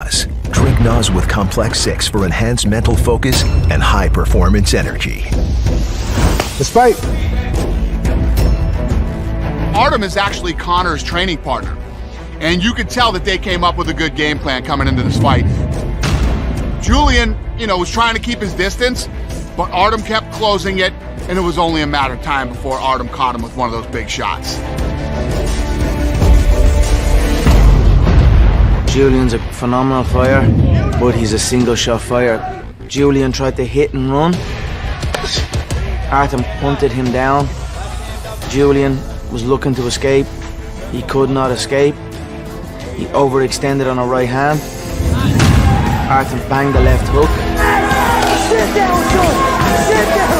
NOS. Drink NOS with Complex 6 for enhanced mental focus and high-performance energy. Despite Artem is actually Conor's training partner, and you could tell that they came up with a good game plan coming into this fight. Julian, was trying to keep his distance, but Artem kept closing it, and it was only a matter of time before Artem caught him with one of those big shots. Julian's a phenomenal fighter, but he's a single-shot fighter. Julian tried to hit and run. Artem hunted him down. Julian was looking to escape. He could not escape. He overextended on a right hand. Artem banged the left hook. Sit down, son! Sit down!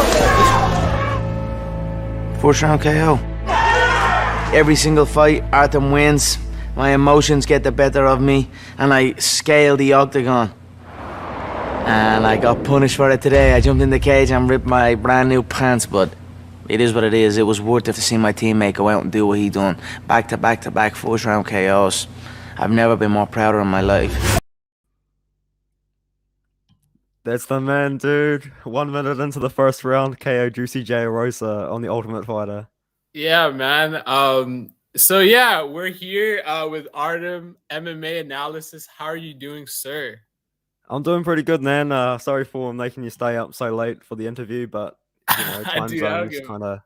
First round KO. Every single fight, Artem wins. My emotions get the better of me, and I scale the octagon. And I got punished for it today. I jumped in the cage and ripped my brand new pants, but it is what it is. It was worth it to see my teammate go out and do what he done. Back to back to back first round KOs. I've never been more prouder in my life. That's the man, dude. 1 minute into the first round, KO Juicy J Rosa on the Ultimate Fighter. Yeah, man. So yeah, we're here with Artem MMA analysis. How are you doing, sir? I'm doing pretty good, man. Sorry for making you stay up so late for the interview, but time zones kind of.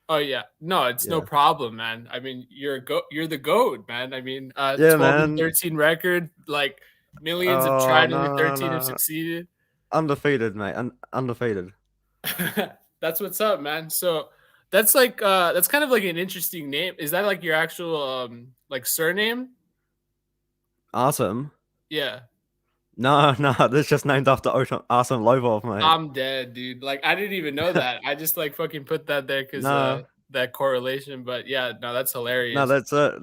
Oh yeah, no, it's no problem, man. I mean, you're the GOAT, man. I mean, 12 and 13 record, like millions have tried in the 13 have succeeded. Undefeated, mate. Undefeated. That's what's up, man. So that's like that's kind of like an interesting name. Is that like your actual like surname? Artem? Yeah. No, that's just named after Artem Lobov, mate. I'm dead, dude. Like I didn't even know that. I just like fucking put that there because that correlation. But yeah, no, that's hilarious. No, that's it.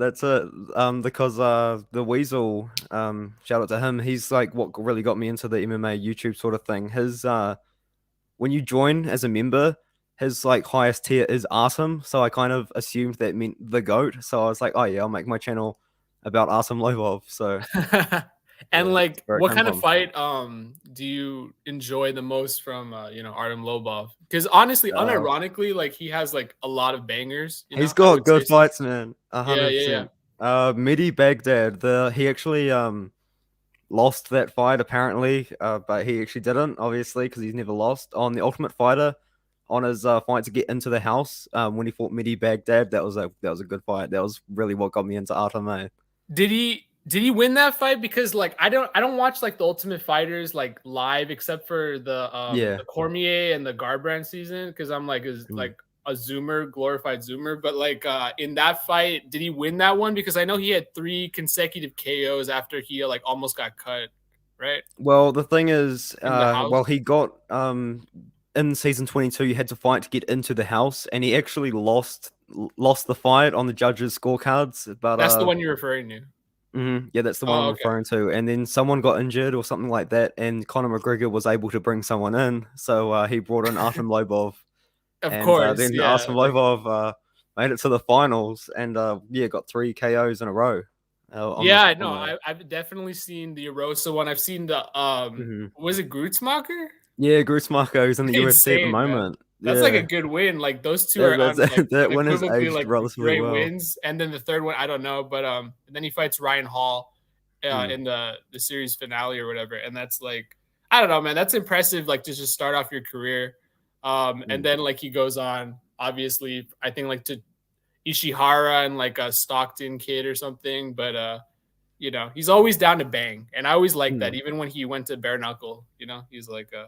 Because the Weasel, shout out to him. He's like what really got me into the MMA YouTube sort of thing. His when you join as a member, his like highest tier is Artem. So I kind of assumed that meant the GOAT. So I was like, oh yeah, I'll make my channel about Artem Lobov. So. And like, what kind of fight do you enjoy the most from Artem Lobov? Because honestly, unironically, like he has like a lot of bangers. He's got good fights, man. 100%. Midi Baghdad, he actually lost that fight apparently, but he actually didn't, obviously, because he's never lost on the Ultimate Fighter. On his fight to get into the house, when he fought Midi Baghdad, that was a good fight. That was really what got me into Artem. Did he win that fight? Because like I don't watch like the Ultimate Fighters like live except for the Cormier and the Garbrandt season because I'm like like a zoomer, glorified zoomer. But like in that fight, did he win that one? Because I know he had 3 consecutive KOs after he like almost got cut, right? Well, the thing is, he got in season 22, you had to fight to get into the house, and he actually lost the fight on the judges' scorecards. But that's the one you're referring to. Yeah, that's the one I'm referring to. And then someone got injured or something like that, and Conor McGregor was able to bring someone in, so he brought in Artem Lobov. Of course, then Artem Lobov made it to the finals, and got 3 KOs in a row. I've definitely seen the Erosa one. I've seen the was it Grutzmacher? Yeah, Grutzmacher is in the UFC at the moment. Man. That's like a good win. Like those two are that win is aged like relatively great well. wins, and then the third one I don't know, but and then he fights Ryan Hall in the series finale or whatever, and that's like I don't know, man. That's impressive. Like to just start off your career, and then like he goes on. Obviously, I think like to Ishihara and like a Stockton kid or something, but he's always down to bang, and I always like that. Even when he went to bare knuckle, he's like a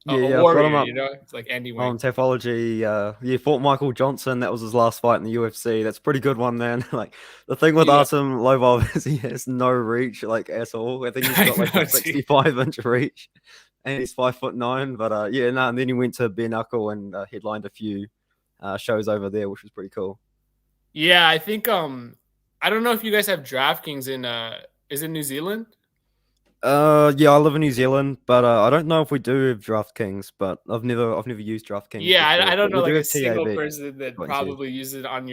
warrior, it's like Andy Wayne. On Tapology, he fought Michael Johnson. That was his last fight in the UFC. That's a pretty good one, man. Like the thing with Artem Lobov is he has no reach, like at all. I think he's got like a 65-inch reach, and he's 5'9". But and then he went to bare knuckle and headlined a few shows over there, which was pretty cool. Yeah, I think I don't know if you guys have DraftKings in is it New Zealand? Yeah, I live in New Zealand, but I don't know if we do have DraftKings, but I've never used DraftKings Yeah, before. I But don't know we do like a have single TAB. person that Wait and see. probably uses it on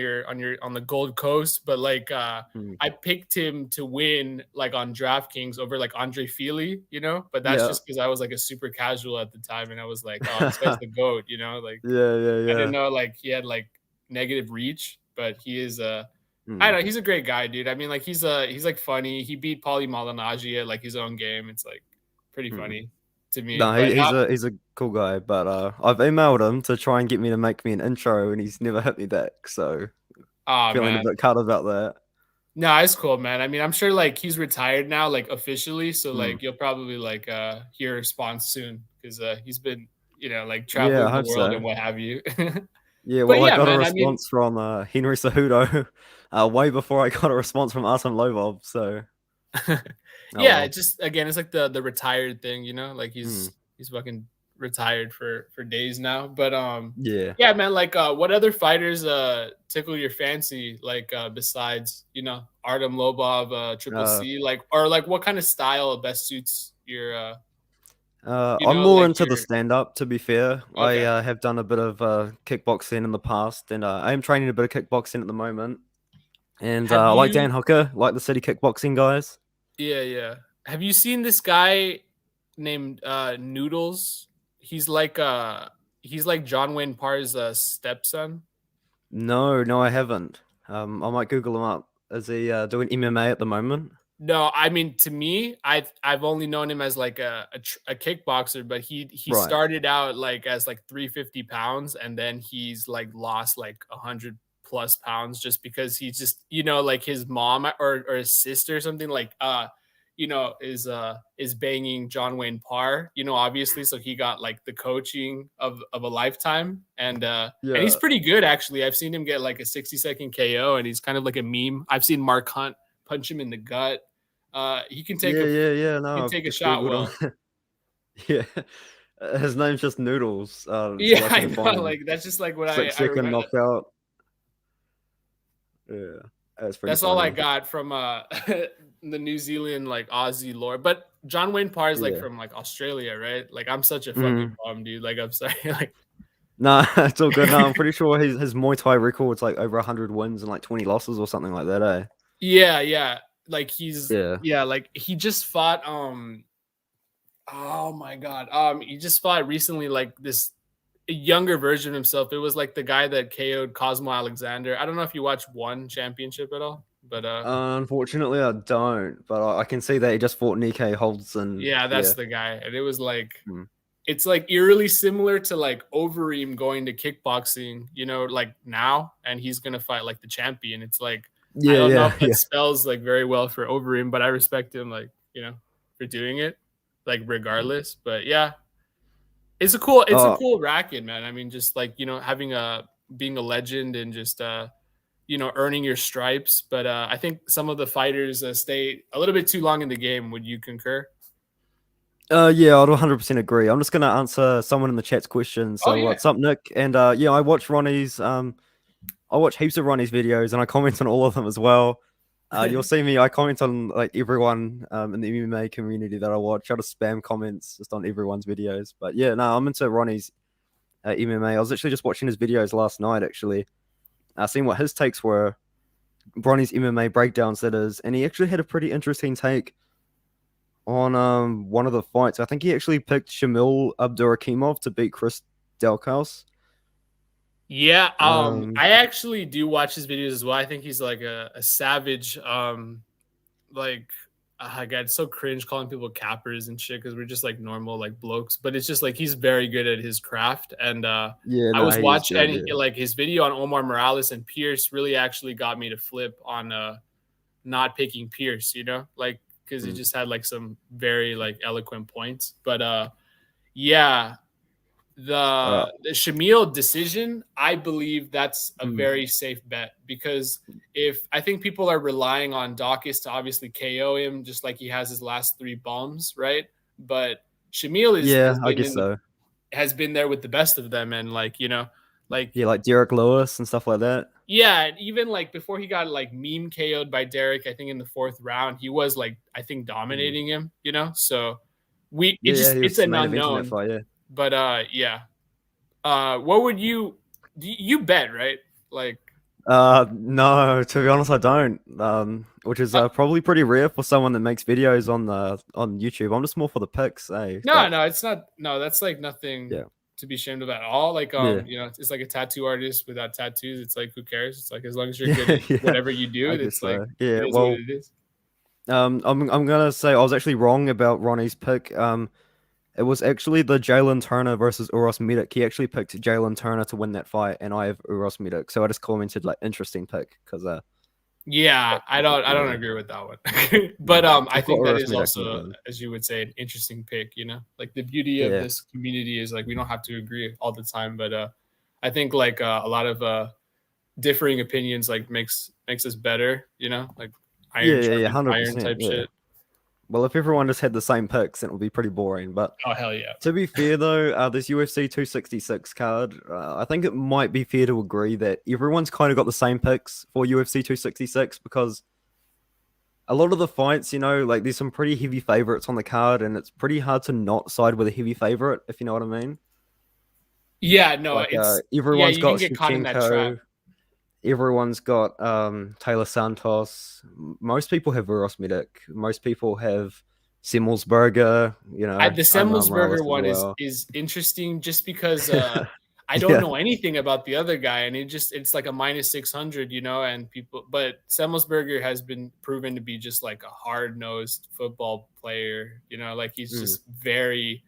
the Gold Coast, but like Hmm. I picked him to win like on DraftKings over like Andre Feely, but that's Yeah. just because I was like a super casual at the time and I was like, oh, this guy's the GOAT, like Yeah, yeah, I didn't yeah. know like he had like negative reach, but he is I Hmm. don't know, he's a great guy, dude. I mean, like he's like funny. He beat Paulie Malignaggi at like his own game. It's like pretty Hmm. funny to me. No, But he's a cool guy, but I've emailed him to try and get me to make me an intro, and he's never hit me back. So oh feeling a man. bit cut about that. No, it's cool, man. I mean, I'm sure like he's retired now, like officially. So Hmm. like you'll probably like hear a response soon because he's been, like Yeah, I traveling the hope world and so. what have you. Yeah, But well, I yeah, got a man. I mean, response from Henry Cejudo way before I got a response from Artem Lovov. So oh yeah, it well. just again, it's like the retired thing, like Hmm. he's fucking retired for days now. But Yeah. yeah, man, like what other fighters tickle your fancy like besides, Artem Lobov, Triple Uh, C, like or like what kind of style best suits your I'm more like into the your stand-up, to be fair. I okay. have done a bit of kickboxing in the past, and I am training a bit of kickboxing at the moment. And Have I like Dan you Hooker, like the city kickboxing guys. Yeah, yeah. Have you seen this guy named Noodles? He's like John Wayne Parr's stepson. No, no, I haven't. I might Google him up. Is he doing MMA at the moment? No, I mean to me, I've only known him as like a kickboxer, but he Right. started out like as like 350 pounds, and then he's like lost like 100 plus pounds just because he just like his mom or his sister or something like is banging John Wayne Parr, obviously, so he got like the coaching of a lifetime, and he's Yeah. pretty good actually. I've seen him get like a 60-second KO, and he's kind of like a meme. I've seen Mark Hunt punch him in the gut. He can take Yeah, a yeah, yeah. No, I've take a just shot Googled well. him. Yeah. His name's just Noodles. That's Yeah, all I I can know. find. Like that's just like what I 6 second remember. knockout. Yeah. That's pretty That's all I funny. got from the New Zealand like Aussie lore. But John Wayne Parr is like Yeah. from like Australia, right? Like I'm such a fucking Mhm. bum, dude. Like I'm sorry. Like Nah, it's all good. No, I'm pretty sure his Muay Thai record's like over 100 wins and like 20 losses or something like that, eh? yeah, yeah. Like he's Yeah. yeah, like he just fought oh my god. He just fought recently like this a younger version of himself. It was like the guy that KO'd Cosmo Alexander. I don't know if you watch One Championship at all, but Unfortunately, I don't, but I can see that he just fought Nikkei Holds and yeah, yeah. that's the guy. And it was like Hmm. it's like eerily similar to like Overeem going to kickboxing, like now, and he's gonna fight like the champion. It's like I Yeah, don't know if yeah, that yeah. spells like very well for Overeem, but I respect him like, for doing it, like regardless. But yeah, it's a Oh, cool racket, man. I mean, just like, having being a legend and just earning your stripes. But I think some of the fighters stay a little bit too long in the game. Would you concur? yeah, I'd 100% agree. I'm just gonna answer someone in the chat's question. Oh So, yeah. what's up, Nick? And yeah, I watch heaps of Ronnie's videos, and I comment on all of them as well. You'll see me. I comment on like everyone in the MMA community that I watch. I just spam comments just on everyone's videos. But yeah, no, I'm into Ronnie's MMA. I was actually just watching his videos last night, actually, seeing what his takes were. Ronnie's MMA breakdowns, that is, and he actually had a pretty interesting take on one of the fights. I think he actually picked Shamil Abdurakhimov to beat Chris Delkaus. Yeah, Um, I actually do watch his videos as well. I think he's like a savage. Like God, it's so cringe calling people cappers and shit because we're just like normal like blokes. But it's just like he's very good at his craft. And yeah, I no, was he is watching good. and Yeah. like his video on Omar Morales and Pierce really actually got me to flip on not picking Pierce. Like because he Mm. just had like some very like eloquent points. But yeah, Uh, the Shamil decision, I believe that's a mm. very safe bet because if I think people are relying on Dawkins to obviously KO him just like he has his last three bombs, right? But Shamil Yeah, I guess so. has been there with the best of them, and like Like Yeah, like Derek Lewis and stuff like that. yeah, even like before he got like meme KO'd by Derek, I think in the 4th round, he was like I think dominating him, you know. So Yeah, he it's was an main eventing that unknown. fight. Yeah. But yeah. What would you bet, right? Like No, to be honest, I don't. Which is probably pretty rare for someone that makes videos on YouTube. I'm just more for the pics, eh? no, it's not. No, that's like nothing Yeah. to be ashamed of at all. Like Yeah. you know, it's like a tattoo artist without tattoos. It's like who cares? It's like as long as you're good at Yeah, whatever you do, I it's guess like so. Yeah, it is well, what it is. I'm gonna say I was actually wrong about Ronnie's pick. It was actually the Jalen Turner versus Uros Medic. He actually picked Jalen Turner to win that fight, and I have Uros Medic. So I just commented like interesting pick because Yeah, I don't agree with that one. But I I've got think that Uros is Medic also, as you would say, an interesting pick, you know? Like the beauty of Yeah. this community is like we don't have to agree all the time, but I think like a lot of differing opinions like makes us better, you know? Like iron Yeah, sharpens iron 100%. type Yeah. shit. Well, if everyone just had the same picks, then it would be pretty boring. But Oh hell yeah. to be fair, though, this UFC 266 card, I think it might be fair to agree that everyone's kind of got the same picks for UFC 266 because a lot of the fights, you know, like there's some pretty heavy favorites on the card, and it's pretty hard to not side with a heavy favorite, if you know what I mean. Yeah, no, Like it's everyone's you can got get caught in that trap. Shevchenko, everyone's got Taylor Santos. Most people have Uros Medic. Most people have Semmelsberger. You know, The Omar Semmelsberger Morales as one well. is interesting just because I don't Yeah. know anything about the other guy, and it's like a -600, you know, and people. But Semmelsberger has been proven to be just like a hard nosed football player, you know, like he's just very,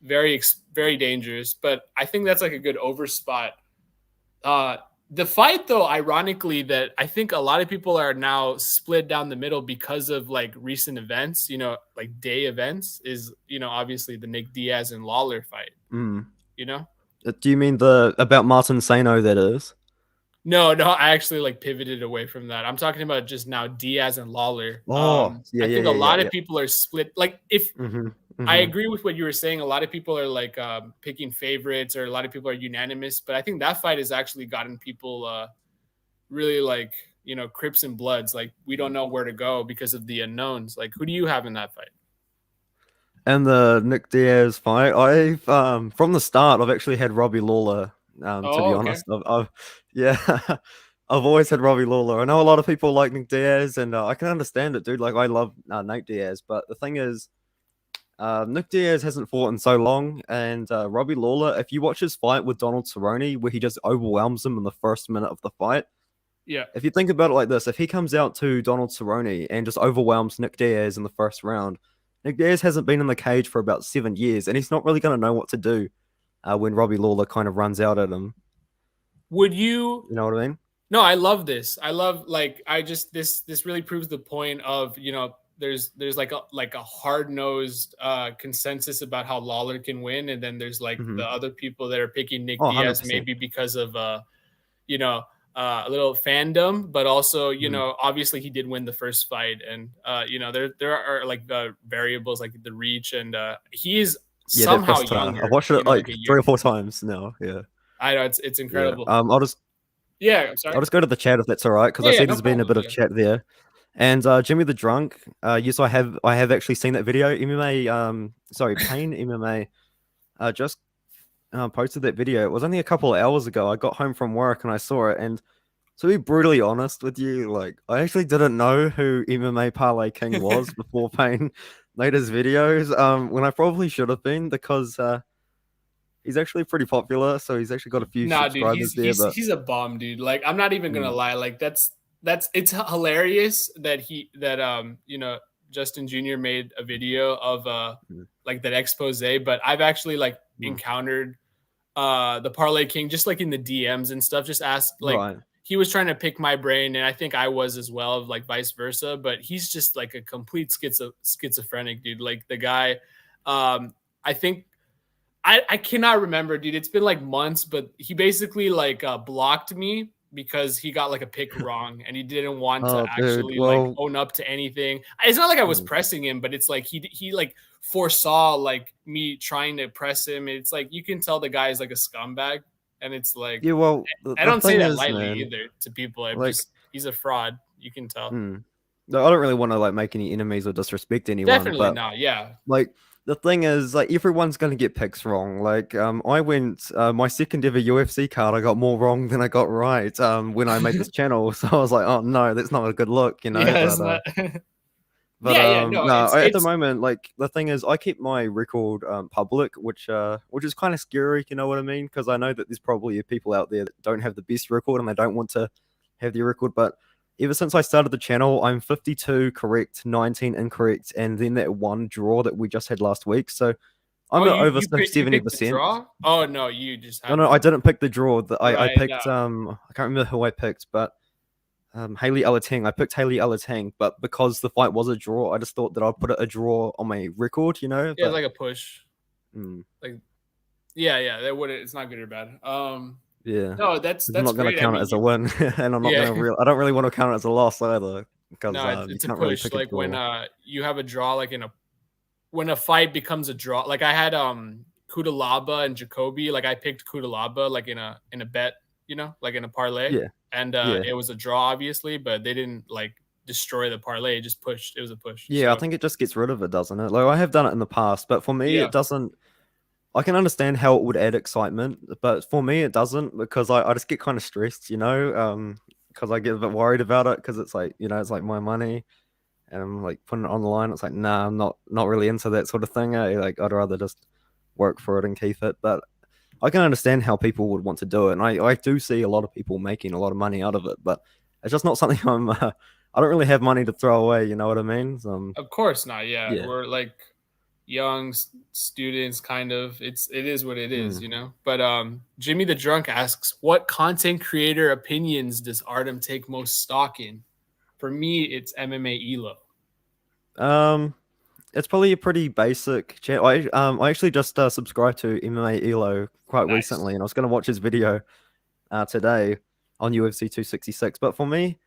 very, very dangerous. But I think that's like a good overspot. The fight, though, ironically, that I think a lot of people are now split down the middle because of like recent events, you know, like day events, is, you know, obviously the Nick Diaz and Lawler fight, you know? Do you mean the about Martin Sano? That is. No, I actually like pivoted away from that. I'm talking about just now Diaz and Lawler. Oh, yeah, I think a lot of people are split. Like if I agree with what you were saying, a lot of people are like picking favorites, or a lot of people are unanimous. But I think that fight has actually gotten people really like, you know, Crips and Bloods. Like we don't know where to go because of the unknowns. Like who do you have in that fight? And the Nick Diaz fight, I've from the start, I've actually had Robbie Lawler. To be okay. honest, yeah, I've always had Robbie Lawler. I know a lot of people like Nick Diaz, and I can understand it, dude. Like I love Nate Diaz, but the thing is, Nick Diaz hasn't fought in so long, and Robbie Lawler, if you watch his fight with Donald Cerrone, where he just overwhelms him in the first minute of the fight, Yeah. if you think about it like this, if he comes out to Donald Cerrone and just overwhelms Nick Diaz in the first round, Nick Diaz hasn't been in the cage for about 7 years, and he's not really going to know what to do when Robbie Lawler kind of runs out at him. Would you? You know what I mean? No, I love this. I love like I just this really proves the point of, you know, there's like a hard-nosed consensus about how Lawler can win, and then there's like the other people that are picking Nick Diaz 100%. maybe because of you know, a little fandom, but also, you know, obviously he did win the first fight, and you know, there are like the variables like the reach, and he is somehow younger. I've watched it like 3 or 4 times now. Yeah, I know it's incredible. Yeah. I'm sorry. I'll just go to the chat if that's all right, because I see there's been a bit of chat there. And Jimmy the Drunk, yes, I have actually seen that video. MMA, Pain MMA, just posted that video. It was only a couple of hours ago. I got home from work and I saw it. And to be brutally honest with you, like I actually didn't know who MMA Parlay King was before Pain made his videos. When I probably should have been, because he's actually pretty popular. So he's actually got a few subscribers dude, there. He's a bomb, dude. Like I'm not even gonna lie. Like that's it's hilarious that you know, Justin Jr. made a video of like that expose, but I've actually like encountered the Parlay King just like in the DMs and stuff, just asked like he was trying to pick my brain, and I think I was as well, like vice versa, but he's just like a complete schizophrenic dude. Like the guy, I think I cannot remember, dude. It's been like months, but he basically like blocked me because he got like a pick wrong, and he didn't want to actually like own up to anything. It's not like I was pressing him, but it's like he like foresaw like me trying to press him. It's like you can tell the guy is like a scumbag, and it's like, Yeah, well, I the don't say thing that is, lightly man, either to people. I'm like, just he's a fraud. You can tell. no, I don't really want to like make any enemies or disrespect anyone, Definitely but not. Yeah. like the thing is, like everyone's gonna get picks wrong. Like, I went my second ever UFC card, I got more wrong than I got right. When I made this channel, so I was like, oh no, that's not a good look, you know. Yeah, it's But not. But Yeah, yeah, no, no, at the it's moment, like the thing is, I keep my record public, which is kind of scary. You know what I mean? Because I know that there's probably people out there that don't have the best record and they don't want to have their record. But ever since I started the channel, I'm 52 correct, 19 incorrect, and then that one draw that we just had last week. So oh, I'm at over you picked the 70%. draw? Oh no, you just No, had no, I didn't pick the draw. I right. picked I can't remember who I picked, but Haley Alateng. I picked Haley Alateng, but because the fight was a draw, I just thought that I'd put a draw on my record, you know. Yeah, But like a push. Like, yeah, that wouldn't. It's not good or bad. yeah, No, that's I'm not going great. to I count it mean, as a win, and I'm not yeah, going to I don't really want to count it as a loss either, because no, you it's a can't really push. pick a Like when draw. you have a draw, like when a fight becomes a draw. Like I had Kudalaba and Jacoby. Like I picked Kudalaba like in a bet, you know, like in a parlay, Yeah, and yeah, it was a draw obviously, but they didn't like destroy the parlay. It just pushed. It was a push. yeah. I So think it just gets rid of it, doesn't it? Like I have done it in the past, but for me, yeah. it doesn't. I can understand how it would add excitement, but for me, it doesn't because I just get kind of stressed, you know, because I get a bit worried about it because it's like, you know, it's like my money and I'm like putting it on the line. It's like, nah, I'm not really into that sort of thing. Like I'd rather just work for it and keep it. But I can understand how people would want to do it. And I do see a lot of people making a lot of money out of it, but it's just not something I don't really have money to throw away. You know what I mean? Of course not. Yeah, Yeah. we're like young students, kind of. It is what it is, Mm. you know. But Jimmy the Drunk asks, what content creator opinions does Artem take most stock in? For me, it's MMA Elo. It's probably a pretty basic channel. I actually just subscribed to MMA Elo quite Nice. recently, and I was going to watch his video today on UFC 266. But for me,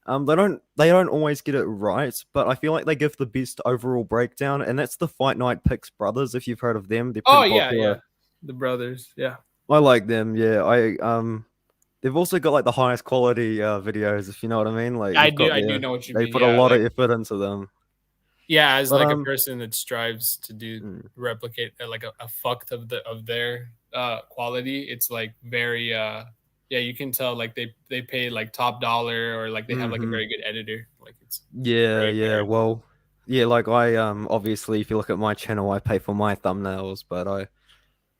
they don't always get it right, but I feel like they give the best overall breakdown, and that's the Fight Night Picks brothers. If you've heard of them, they're Oh pretty yeah, popular. yeah. The brothers, yeah. I like them. Yeah, they've also got like the highest quality videos, if you know what I mean. Like I do know what you they mean. put a Yeah, lot like, of effort into them. yeah, as But like a person that strives to do mm, replicate like a fucked of their quality, it's like very yeah, you can tell like they pay like top dollar, or like they have like a mhm. very good editor. Like it's Yeah, very yeah. apparent. Well, yeah, like I obviously if you look at my channel, I pay for my thumbnails, but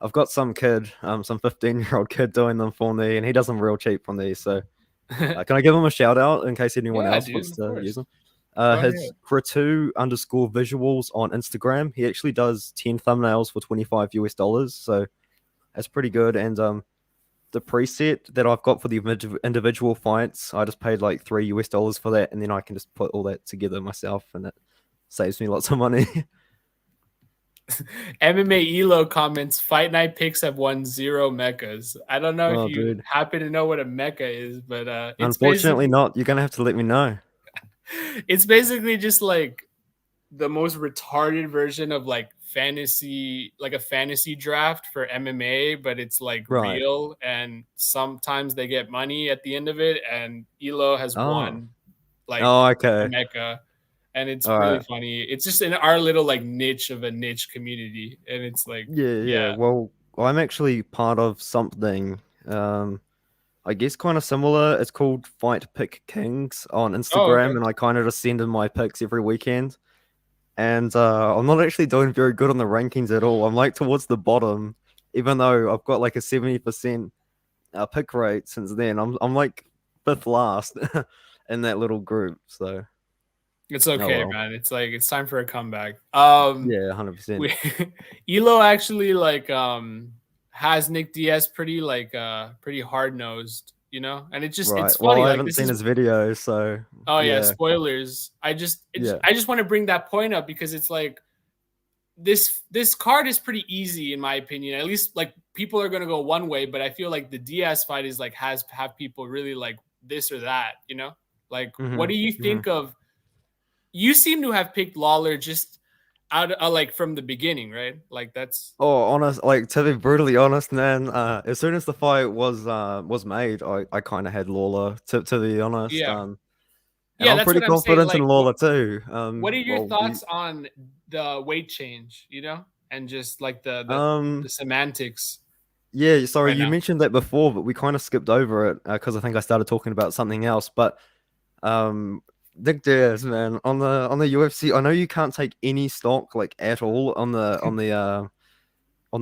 I've got some kid, some 15-year-old kid doing them for me, and he does them real cheap for me. So can I give him a shout out in case anyone Yeah, else dude, wants of to use course. them? Go His ahead. Kratu_visuals on Instagram. He actually does 10 thumbnails for $25 US, so that's pretty good. And the preset that I've got for the individual fights, I just paid like $3 US for that, and then I can just put all that together myself, and it saves me lots of money. MMA Elo comments, Fight Night picks have won 0 mechas. I don't know if Oh, you dude. happen to know what a mecha is, but Unfortunately not. You're gonna have to let me know. it's basically just like the most retarded version of like fantasy, like a fantasy draft for MMA, but it's like Right. real, and sometimes they get money at the end of it, and Elo has Oh. won like Oh, a okay. mecha, and it's All really right. funny. It's just in our little like niche of a niche community, and it's like, Yeah, yeah. yeah. Well, I'm actually part of something. I guess kind of similar. It's called Fight Pick Kings on Oh, okay. Instagram, and I kind of just send in my picks every weekend. And I'm not actually doing very good on the rankings at all. I'm like towards the bottom, even though I've got like a 70% pick rate since then. I'm like fifth last in that little group. So It's oh okay, well. man. It's like it's time for a comeback. Yeah, 100%. We Elo actually like has Nick Diaz pretty like pretty hard nosed, you know, and Right. it's Well, funny. I Like haven't this seen is his video, so oh yeah, yeah, spoilers. yeah. I just want to bring that point up because it's like this card is pretty easy in my opinion. At least like people are gonna go one way, but I feel like the Diaz fight is like have people really like this or that, you know? Like, what Hmm. do you Hmm. think of? You seem to have picked Lawler just like from the beginning, right? Like that's Oh, honest, like to be brutally honest, man. As soon as the fight was made, I kind of had Lawler. To be honest, yeah. and Yeah, I'm that's pretty what I'm saying. confident in Like Lawler too. what are your Well, thoughts on the weight change, and just like the semantics yeah. Sorry, right you now? mentioned that before, but we kind of skipped over it because I think I started talking about something else. But um, Nick Diaz, man, on the UFC, I know you can't take any stock like at all on the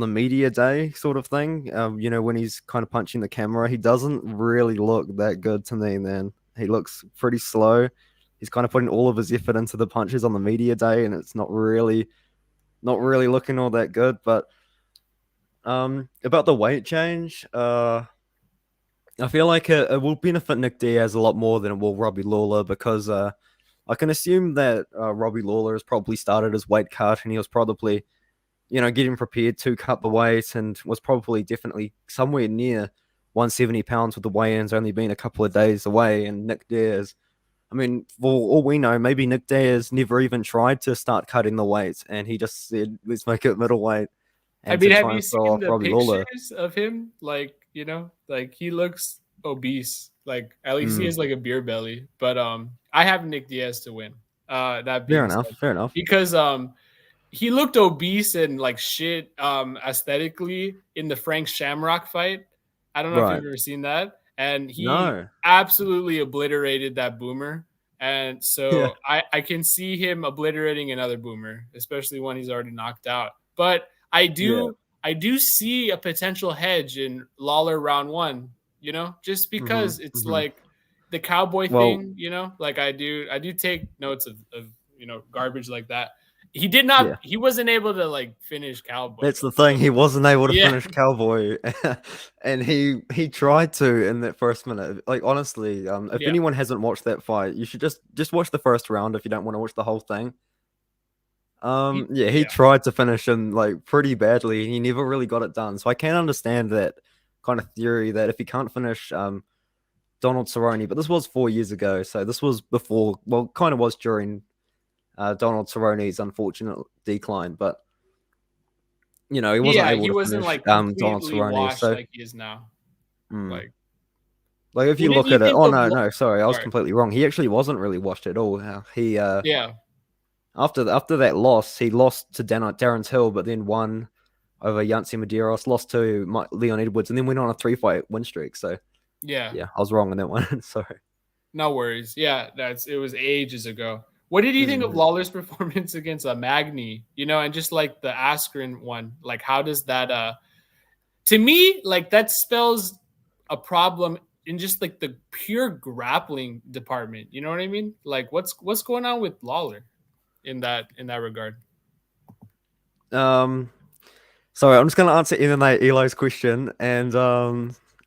media day sort of thing. When he's kind of punching the camera, he doesn't really look that good to me, man. He looks pretty slow. He's kind of putting all of his effort into the punches on the media day, and it's not really looking all that good. But about the weight change, I feel like it will benefit Nick Diaz a lot more than it will Robbie Lawler because I can assume that Robbie Lawler has probably started his weight cut and he was probably getting prepared to cut the weight and was probably definitely somewhere near 170 pounds with the weigh-ins only being a couple of days away. And Nick Diaz, I mean, for all we know, maybe Nick Diaz never even tried to start cutting the weight and he just said, let's make it middleweight I and mean, to have try you and throw seen off the Robbie Lawler. pictures of him? Like, like he looks obese. Like at least he Mm, has like a beer belly. But I have Nick Diaz to win. That fair being enough, said, fair enough. because he looked obese and like shit aesthetically in the Frank Shamrock fight. I don't know if Right. you've ever seen that. And he No. absolutely obliterated that boomer. And Yeah. so I can see him obliterating another boomer, especially when he's already knocked out. But I Yeah. do see a potential hedge in Lawler round one, just hmm because it's hmm like the cowboy Well, thing, like I do take notes of garbage like that. yeah. He wasn't able to like finish cowboy That's the though. thing. He wasn't able to Yeah. finish Cowboy, and he tried to in that first minute. Like honestly, if Yeah. anyone hasn't watched that fight, you should just watch the first round if you don't want to watch the whole thing. Yeah, he Yeah. tried to finish him like pretty badly. He never really got it done. So I can understand that kind of theory that if he can't finish Donald Cerrone, but this was 4 years ago, so this was before. Well, kind of was during Donald Cerrone's unfortunate decline, but he wasn't Yeah, able he to wasn't finish like Donald completely Cerrone. washed So, like he is now. mm, Like, like if what you did look you at it, think oh of no, no, sorry, I was sorry. completely wrong. He actually wasn't really washed at all. He Yeah. after that loss, he lost to Darren Till, but then won over Yancy Medeiros, lost to Leon Edwards, and then went on a 3-fight win streak. So Yeah. yeah, I was wrong on that one. Sorry. No worries. Yeah, it was ages ago. What did you think of Mhm. Lawler's performance against Magny? And just like the Askren one, like how does that to me, like that spells a problem in just like the pure grappling department. You know what I mean? Like what's going on with Lawler in that regard? Sorry, I'm just gonna answer MMA Elo's question, and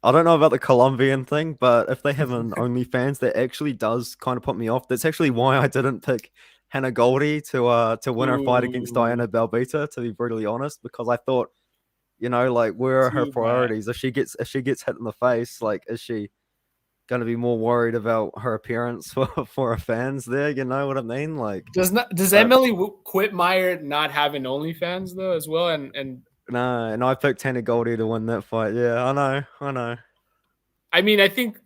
I don't know about the Colombian thing, but if they have an OnlyFans, that actually does kind of put me off. That's actually why I didn't pick Hannah Goldie to win her fight against Ooh, Diana Belbita, to be brutally honest, because I thought, like where are her too bad. priorities? If she gets hit in the face, like is she gonna be more worried about her appearance for her fans there? You know what I mean? Like, Does but Emily Quitmeyer not have an OnlyFans though as well? And no, and I picked Hannah Goldie to win that fight. Yeah, I know. I mean, I think.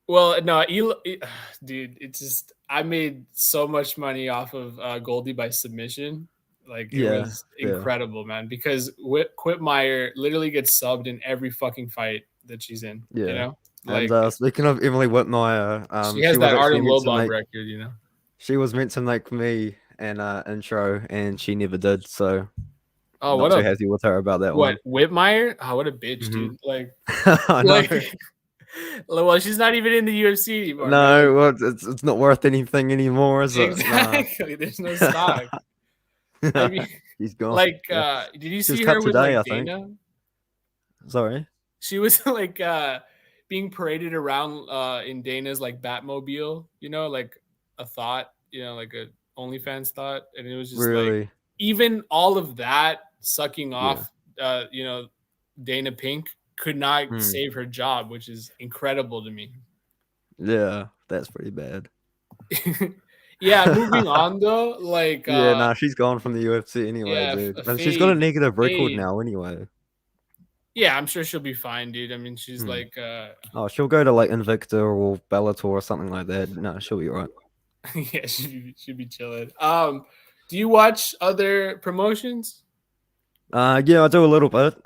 Well, no, dude, it's just I made so much money off of Goldie by submission. Like it Yeah, was yeah, incredible, man. Because Quitmeyer literally gets subbed in every fucking fight that she's in. yeah. And Like speaking of Emily Whitmire, she she has was that actually Artem meant to Lobov make record. she was meant to make me an intro, and she never did. So Oh, not too happy with her about that one. Whitmeyer? Oh, what a bitch, hmm dude. Like, I know. like, well, she's not even in the UFC anymore, bro. No, well, it's not worth anything anymore, is it? Nah. Exactly. There's no stock. I mean, He's gone. like, Yeah. did you She was see cut her with today, like I think. Dana? Sorry. She was like being paraded around in Dana's like Batmobile, like a thought, like a OnlyFans thought. And it was just like Really? even all of that sucking Yeah. off Dana Pink could not Hmm. save her job, which is incredible to me. Yeah, that's pretty bad. Yeah, moving on though, like Yeah, nah, she's gone from the UFC anyway, yeah, dude. And she's got a Fade, negative record Fade. now anyway. Yeah, I'm sure she'll be fine, dude. I mean, she's Hmm. like Oh, she'll go to like Invicta or Bellator or something like that. No, she'll be alright. yeah, she'd be chilling. Do you watch other promotions? Yeah, I do a little bit.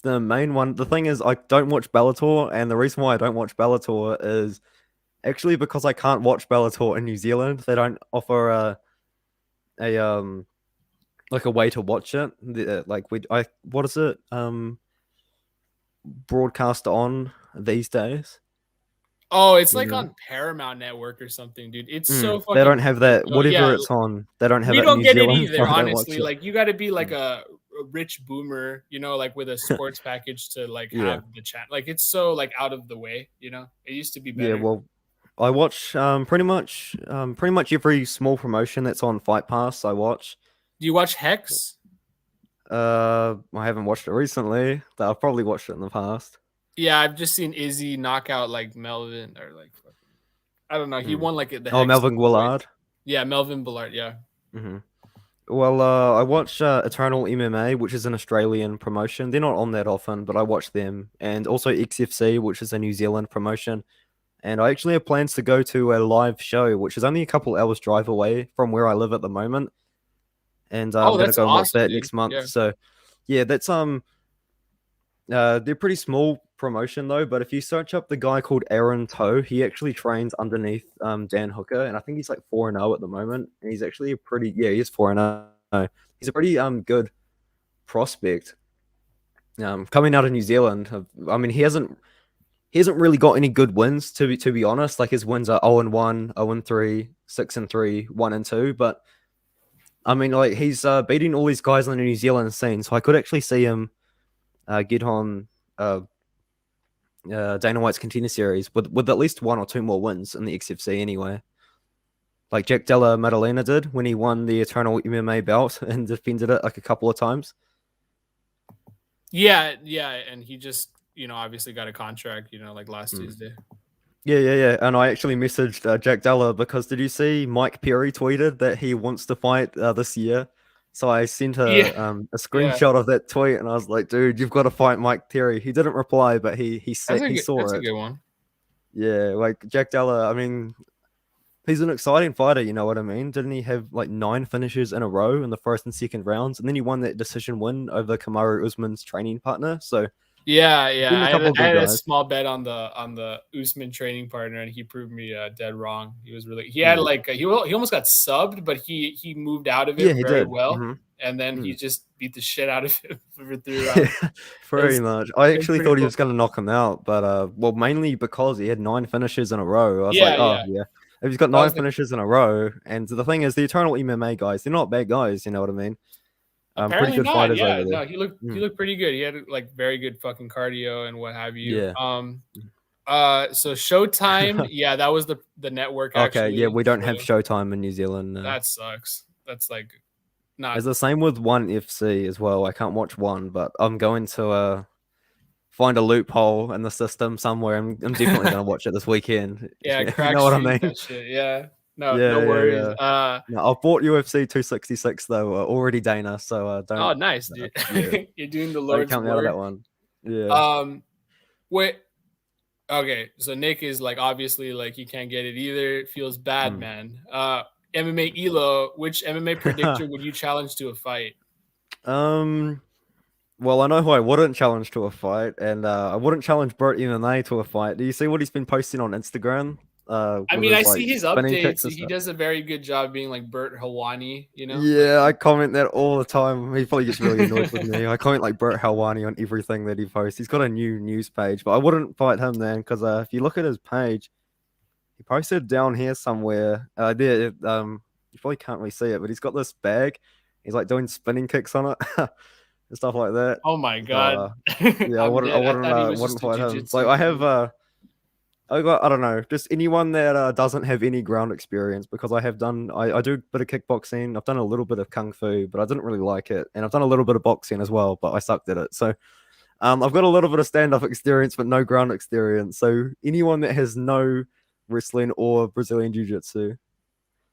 The main one, the thing is, I don't watch Bellator, and the reason why I don't watch Bellator is actually because I can't watch Bellator in New Zealand. They don't offer a like a way to watch it. What is it? Broadcast on these days. Oh, it's You like know? on Paramount Network or something, dude. It's so They fucking don't have that. yeah, Whatever it's on, they don't have we it in don't New get it Zealand, so either, I don't watch honestly. it. Like you got to be like a rich boomer, like with a sports package to like Yeah. have the chat. Like it's so like out of the way, It used to be Yeah, better. well, I watch pretty much every small promotion that's on Fight Pass. I watch. Do you watch Hex? I haven't watched it recently, but I've probably watched it in the past. Yeah, I've just seen Izzy knock out like Melvin or like I don't know. He won like the Oh, Hex Melvin heavyweight. Guillard. Yeah, Melvin Bullard. Yeah. Well, I watch Eternal MMA, which is an Australian promotion. They're not on that often, but I watch them, and also XFC, which is a New Zealand promotion. And I actually have plans to go to a live show, which is only a couple hours drive away from where I live at the moment. And I'm gonna That's go and watch awesome, that dude. next month. Yeah. So, yeah, that's they're pretty small promotion though. But if you search up the guy called Aaron Toe, he actually trains underneath Dan Hooker, and I think he's like 4-0 at the moment. And he's actually he's 4-0. He's a pretty good prospect. Coming out of New Zealand, I mean, he hasn't really got any good wins to be honest. Like his wins are 0-1, 0-3, 6-3, 1-2. But I mean, like he's beating all these guys on the New Zealand scene, so I could actually see him get on Dana White's Contender Series with at least 1 or 2 more wins in the XFC anyway. Like Jack Della Maddalena did when he won the Eternal MMA belt and defended it like a couple of times. Yeah, and he just obviously got a contract like last Tuesday. Yeah. And I actually messaged Jack Della because did you see Mike Perry tweeted that he wants to fight this year? So I sent a screenshot of that tweet, and I was like, "Dude, you've got to fight Mike Perry." He didn't reply, but he saw it. That's a good one. Yeah, like Jack Della. I mean, he's an exciting fighter. You know what I mean? Didn't he have like 9 finishes in a row in the first and second rounds, and then he won that decision win over Kamaru Usman's training partner? So. Yeah. I had a small bet on the Usman training partner, and he proved me dead wrong. He was really he had like he almost got subbed, but he moved out of it very well, and then he just beat the shit out of him for 3 rounds. Very much. I actually thought he was going to knock him out, but mainly because he had 9 finishes in a row. I was if he's got 9 finishes in a row, and the thing is, the Eternal MMA guys, they're not bad guys. You know what I mean? Apparently pretty good fighters over there. No, he looked pretty good. He had like very good fucking cardio and what have you. Yeah. So Showtime, yeah, that was the network. Okay, actually, yeah, we don't have Showtime in New Zealand. That sucks. That's like not. It's the same with One FC as well. I can't watch One, but I'm going to find a loophole in the system somewhere. I'm definitely going to watch it this weekend. Yeah, you know what I mean? That shit. Yeah. No worries. Yeah. No, I've bought UFC 266 though already, Dana. So don't. Oh, nice, dude. You're doing the Lord's work. out of that one. Yeah. Wait. Okay, so Nick is like obviously like he can't get it either. It feels bad, man. MMA Elo, which MMA predictor would you challenge to a fight? Well, I know who I wouldn't challenge to a fight, and I wouldn't challenge Bert MMA to a fight. Do you see what he's been posting on Instagram? I mean, I see his updates. He does a very good job being like Bert Helwani, Yeah, I comment that all the time. He probably gets really annoyed with me. I comment like Bert Helwani on everything that he posts. He's got a new news page, but I wouldn't fight him then because if you look at his page, he posted down here somewhere. You probably can't really see it, but he's got this bag. He's like doing spinning kicks on it and stuff like that. Oh my god! Yeah, I wouldn't fight him. Like I don't know, just anyone that doesn't have any ground experience because I do a bit of kickboxing. I've done a little bit of kung fu, but I didn't really like it, and I've done a little bit of boxing as well, but I sucked at it. So I've got a little bit of stand-up experience, but no ground experience. So anyone that has no wrestling or Brazilian jiu-jitsu,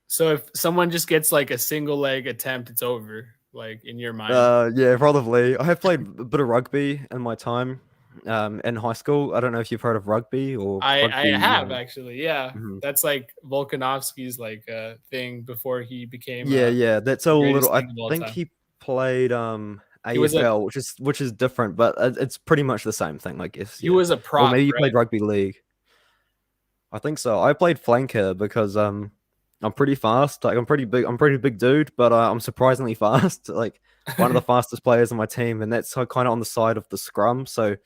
So if someone just gets like a single leg attempt, it's over. Like in your mind. Yeah, probably. I have played a bit of rugby in my time, in high school. I don't know if you've heard of rugby or I rugby. have actually, yeah. Mhm. That's like Volkanovski's like thing before he became Yeah. That's a the little. greatest I thing of all think time. he played He was a AFL, which is different, but it's pretty much the same thing, I guess. he Yeah. was a Or prop, maybe you right? played rugby league. I think so. I played flanker because I'm pretty fast. Like I'm pretty big. I'm pretty big dude, but I'm surprisingly fast. Like one of the fastest players on my team, and that's kind of on the side of the scrum. So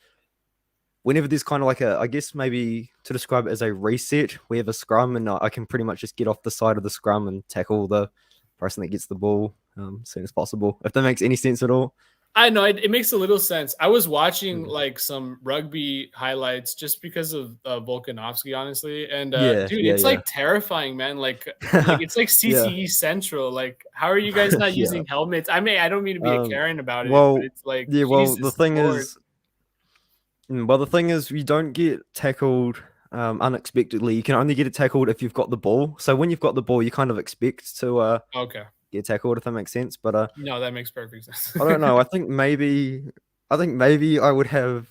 whenever there's kind of like I guess maybe to describe it as a reset, we have a scrum, and I can pretty much just get off the side of the scrum and tackle the person that gets the ball as soon as possible. If that makes any sense at all. I know it makes a little sense. I was watching Mm. like some rugby highlights just because of Volkanovski, honestly. And Yeah, dude, yeah, it's yeah. like terrifying, man. Like it's like Yeah, CTE Central. Like, how are you guys not yeah. using helmets? I don't mean to be a Um, Karen about it, but well, it's like yeah. Well, the Jesus thing Lord. is, you don't get tackled unexpectedly. You can only get it tackled if you've got the ball. So when you've got the ball, you kind of expect to Okay. get tackled, if that makes sense. But No, that makes perfect sense. I don't know. I think maybe I would have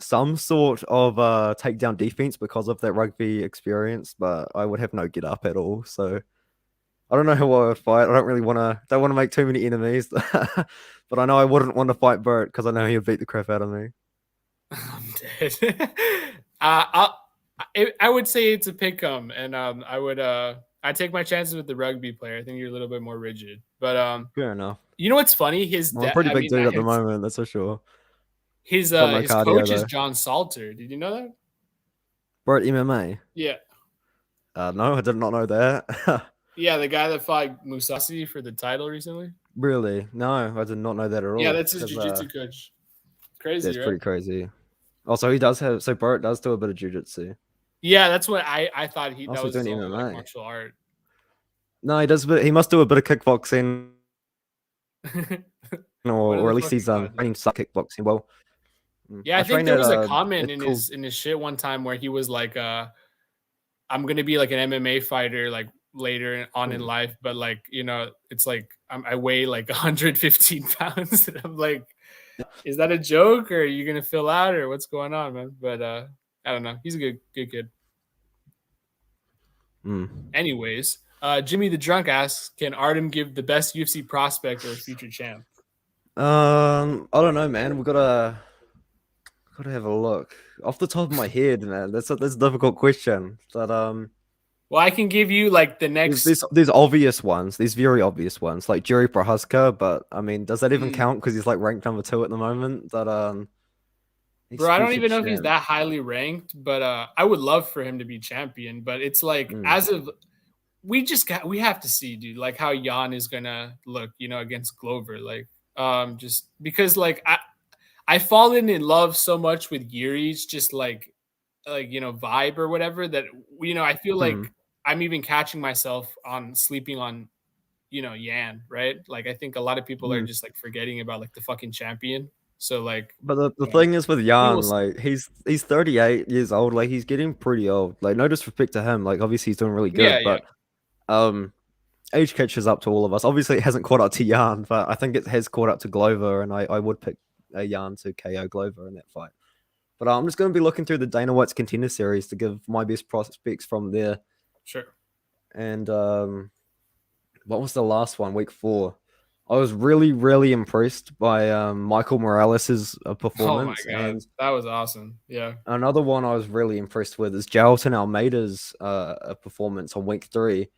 some sort of takedown defense because of that rugby experience, but I would have no get up at all. So I don't know who I would fight. I don't want to make too many enemies, but I know I wouldn't want to fight Bert because I know he'll beat the crap out of me. I'm dead. I would say it's a pick 'em, and I take my chances with the rugby player. I think you're a little bit more rigid, but Fair enough. you know what's funny? His Well, I'm a dad. pretty I big mean, dude at the moment, that's for sure. Got no his cardio coach is though. John Salter. Did you know that? Bert MMA. Yeah, No, I did not know that. yeah, the guy that fought Musasi for the title recently. Really? No, I did not know that at Yeah, all. that's his 'Cause, jiu-jitsu coach. Crazy, that's right? pretty crazy. Also, he does have. So Bert does do a bit of jujitsu. Yeah, that's what I thought that Also was his doing only like MMA. martial art. No, he does. He must do a bit of kickboxing, What or the at least fuck he's you got, dude? training some kickboxing. Well, Yeah, I I think trained there at was a comment it's in called. his shit one time where he was like, I'm gonna be like an MMA fighter like later on in Hmm. life, but like it's like I weigh like 115 pounds, and I'm like, is that a joke or are you gonna fill out or what's going on, man? But I don't know. He's a good kid. Hmm. Anyways, Jimmy the Drunk asks, can Artem give the best UFC prospect or future champ? I don't know, man. We gotta have a look. Off the top of my head, man, that's a difficult question. But Well, I can give you like the there's next. there's obvious ones. There's very obvious ones, like Jerry Prohaska. But I mean, does that even Mm, count? Because he's like ranked number 2 at the moment. But he's bro, I don't future even know if he's champ. that highly ranked, but I would love for him to be champion. But it's like Mm. as of we have to see, dude, like how Jan is gonna look, against Glover. Like, just because like I've fallen in love so much with Yuri's just like vibe or whatever that I feel Hmm. like I'm even catching myself on sleeping on Yan, right? Like I think a lot of people are Hmm. just like forgetting about like the fucking champion. So like But the uh, thing is with we will Jan, see. like he's 38 years old. Like he's getting pretty old. Like no disrespect to him. Like obviously he's doing really Yeah, good, yeah. but um age catches up to all of us. Obviously, it hasn't caught up to Jan, but I think it has caught up to Glover, and I would pick a Jan to KO Glover in that fight. But I'm just going to be looking through the Dana White's contender series to give my best prospects from there. Sure. And what was the last one? Week 4. I was really, really impressed by Michael Morales' Oh my performance, god, and that was awesome. Yeah. another one I was really impressed with is Jailton Almeida's performance on week 3,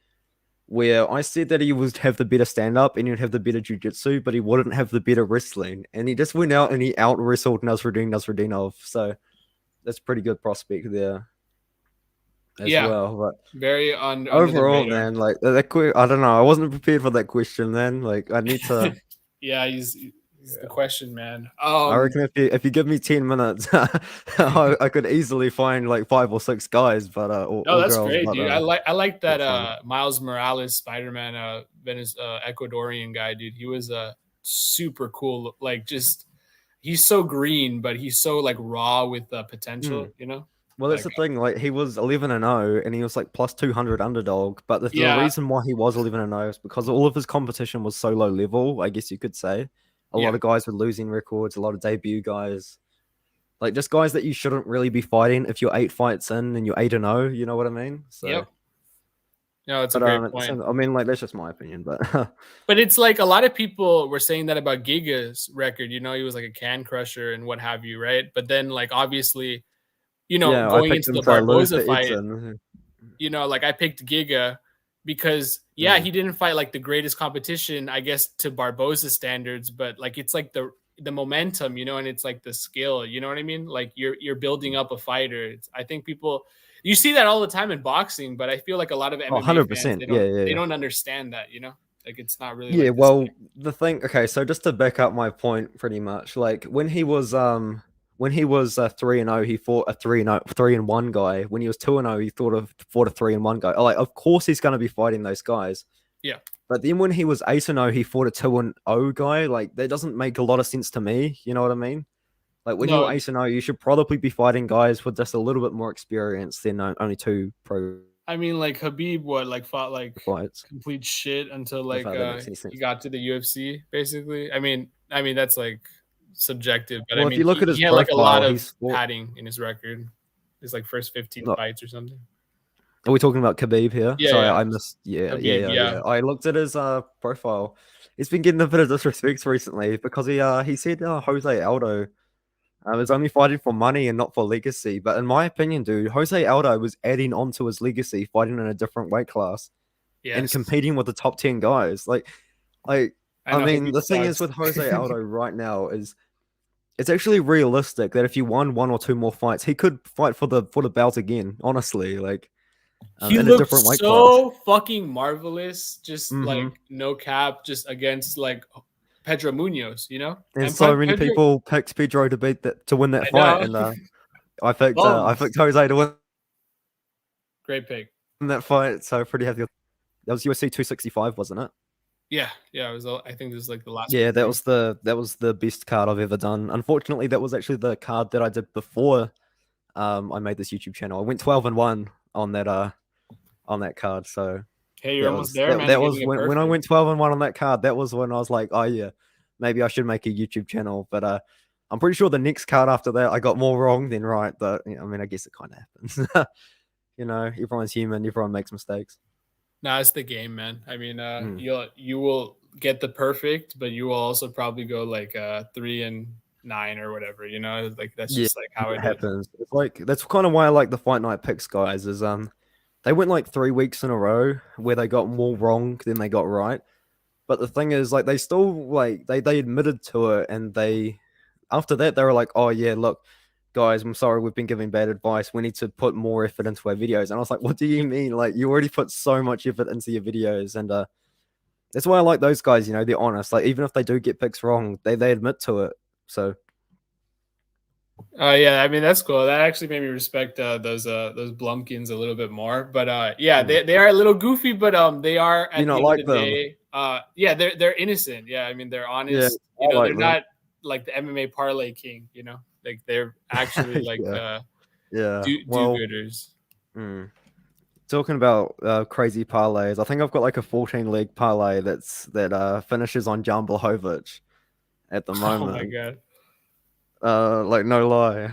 where I said that he would have the better stand up and he'd have the better jiu-jitsu, but he wouldn't have the better wrestling. And he just went out and he out wrestled Nasruddinov. So that's pretty good prospect there as Yeah. well. But Very under the overall, radar. man, like I don't know. I wasn't prepared for that question, man. Like I need to. Yeah, he's the question, man. I reckon if you give me 10 minutes, I could easily find like 5 or 6 guys, but No, or that's girls. great, But dude. I like that that's fine. Miles Morales Spider-Man Ecuadorian guy, dude. He was super cool. Like just he's so green, but he's so like raw with potential, Mm. Well, that's the thing. Like he was 11-0, and he was like plus 200 underdog. But the Yeah. reason why he was 11-0 is because all of his competition was so low level. I guess you could say a lot of guys with losing records, a lot of debut guys, like just guys that you shouldn't really be fighting if you're 8 fights in and you're 8-0. You know what I mean? So. Yep. No, it's a great point. I mean, like that's just my opinion, but but it's like a lot of people were saying that about Giga's record. You know, he was like a can crusher and what have you, right? But then, like, obviously, you know, going into the Barboza fight, you know, like I picked Giga because he didn't fight like the greatest competition, I guess, to Barboza standards, but like it's like the momentum, you know, and it's like the skill, you know what I mean? Like you're building up a fighter. I think you see that all the time in boxing, but I feel like a lot of MMA 100%, fans, they don't understand that, you know? Like it's not really Yeah, well, the thing, okay, so just to back up my point pretty much, like when he was 3-0, he fought a 3-1 guy. When he was 2-0, he fought a 3-1 guy. Like, of course he's going to be fighting those guys. Yeah. But then when he was 8-0, he fought a 2-0 guy. Like, that doesn't make a lot of sense to me. You know what I mean? Like, when you're 8-0, you should probably be fighting guys with just a little bit more experience than only 2 pro. I mean, like Habib, fought like fights. Complete shit until like he got to the UFC, basically. I mean that's like subjective, but I mean, if you look at his he had profile, like a lot of padding in his record. His like first 15 fights or something. Are we talking about Khabib here? Yeah, sorry, yeah. I missed. Yeah. I looked at his profile. He's been getting a bit of disrespect recently because he said Jose Aldo is only fighting for money and not for legacy. But in my opinion, dude, Jose Aldo was adding on to his legacy, fighting in a different weight class and competing with the top 10 guys. I mean, the thing is with Jose Aldo right now is it's actually realistic that if you won 1 or 2 more fights, he could fight for the belt again. Honestly, like he in looked a different weight so class. fucking marvelous, just like no cap, just against like Pedro Munoz, you know, and so many people picked Pedro to win that fight, and I picked Jose to win. Great pick in that fight, so pretty happy. That was UFC 265, wasn't it? Yeah, it was. I think this is like the last. Yeah, that was the best card I've ever done. Unfortunately, that was actually the card that I did before I made this YouTube channel. I went 12-1 on that card, so. Hey, you're almost there, man. That was when I went 12-1 on that card. That was when I was like, oh yeah, maybe I should make a YouTube channel. But I'm pretty sure the next card after that I got more wrong than right. But I mean, I guess it kind of happens. You know, everyone's human. Everyone makes mistakes. No, it's the game, man. I mean, you will get the perfect, but you will also probably go like 3-9 or whatever. You know, like that's just like how it happens. It's like that's kind of why I like the Fight Night picks, guys. Is they went like 3 weeks in a row where they got more wrong than they got right. But the thing is, like, they still like they admitted to it, and after that they were like, oh yeah, look, guys, I'm sorry, we've been giving bad advice. We need to put more effort into our videos. And I was like, what do you mean? Like, you already put so much effort into your videos, and that's why I like those guys. You know, they're honest. Like, even if they do get picks wrong, they admit to it. So. Yeah, I mean that's cool. That actually made me respect those Blumpkins a little bit more. But they are a little goofy, but they are at the end of the day. They're innocent. Yeah, I mean they're honest. Yeah, they're not like the MMA parlay king. You know, like they're actually like do-gooders. Talking about crazy parlays, I think I've got like a 14-leg parlay that finishes on Jan Blachowicz at the moment. Oh my god. Like no lie.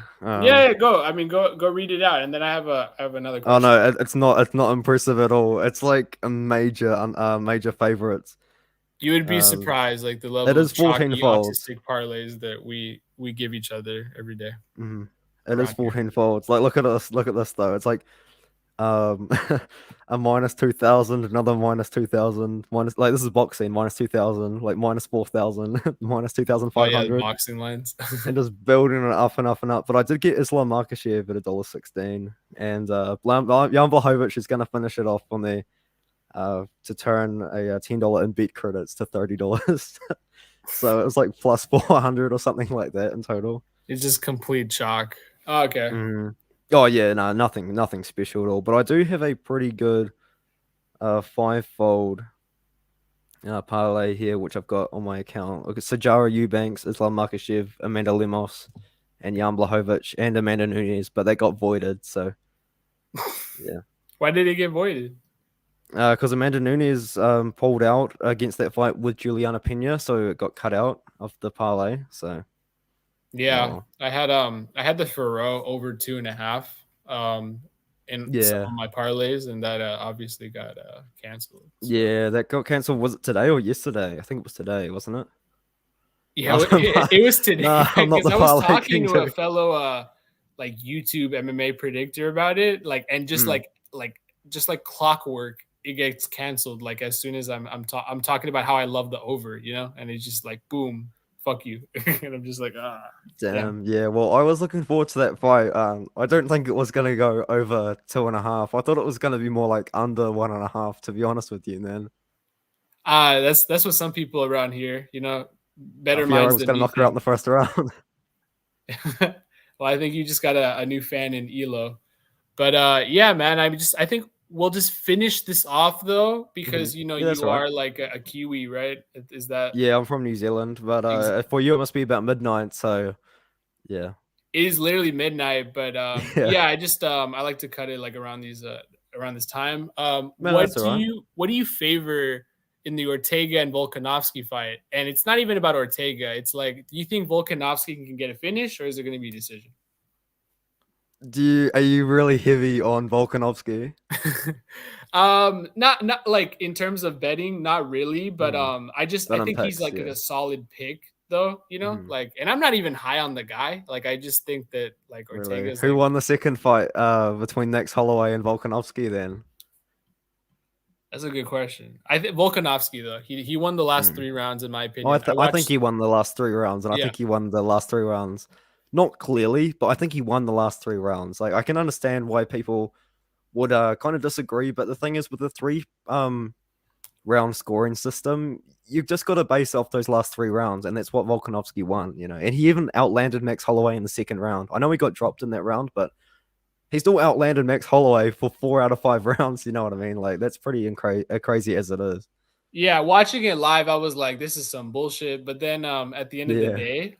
Go. I mean, go read it out, and then I have another question. Oh no, it's not impressive at all. It's like a major favorites. You would be surprised, like the level it is of chalky, 14-fold autistic parlays that we give each other every day. Mm-hmm. It is 14-fold. Like look at this though. It's like a minus 2,000, another minus 2,000, minus, like this is boxing, minus 2,000, like minus 4,000, minus 2,500. Boxing lines. And just building it up and up and up. But I did get Islam Makhachev at $1.16, and Jan Blachowicz is going to finish it off on the to turn a $10 in bet credits to $30. So it was like plus 400 or something like that in total. It's just complete shock. Oh, okay. Oh yeah, no, nothing special at all. But I do have a pretty good 5-fold parlay here, which I've got on my account. Okay, Sajara Eubanks, Islam Makhachev, Amanda Lemos, and Jan Blachowicz and Amanda Nunes, but they got voided. So yeah. Why did it get voided? Because Amanda Nunes pulled out against that fight with Juliana Pena, so it got cut out of the parlay. So yeah, I had the Ferro over 2.5 in some of my parlays, and that obviously got canceled. So. Yeah, that got canceled. Was it today or yesterday? I think it was today, wasn't it? Yeah, it was today. No, I'm not the I was parlay talking king to a fellow like YouTube MMA predictor about it, like, and just like clockwork, it gets canceled like as soon as I'm talking about how I love the over, you know, and it's just like boom, fuck you. And I'm just like, damn. Yeah, well, I was looking forward to that fight. I don't think it was gonna go over 2.5. I thought it was gonna be more like under 1.5, to be honest with you, man. That's what some people around here, you know, better minds I was than gonna knock her out in the first round. Well, I think you just got a new fan in Elo. But yeah, man, I think we'll just finish this off though, because you know, you are like a Kiwi, right? Is that? Yeah, I'm from New Zealand, but for you it must be about midnight, so yeah. It is literally midnight, but yeah, I just I like to cut it like around these around this time. What do you favor in the Ortega and Volkanovski fight? And it's not even about Ortega. It's like, do you think Volkanovski can get a finish, or is it going to be a decision? Are you really heavy on Volkanovski? Not like in terms of betting, not really, but I think he's like a solid pick though, you know, like, and I'm not even high on the guy. Like, I just think that like Ortega's Who won the second fight between Max Holloway and Volkanovski then? That's a good question. I think Volkanovski though, he won the last 3 rounds in my opinion. I think he won the last 3 rounds, and I think he won the last 3 rounds. Not clearly, but I think he won the last 3 rounds. Like, I can understand why people would kind of disagree, but the thing is, with the 3 round scoring system, you've just got to base off those last 3 rounds, and that's what Volkanovski won, you know. And he even outlanded Max Holloway in the second round. I know he got dropped in that round, but he still outlanded Max Holloway for 4 out of 5 rounds. You know what I mean? Like, that's pretty crazy as it is. Yeah, watching it live, I was like, this is some bullshit. But then at the end of the day,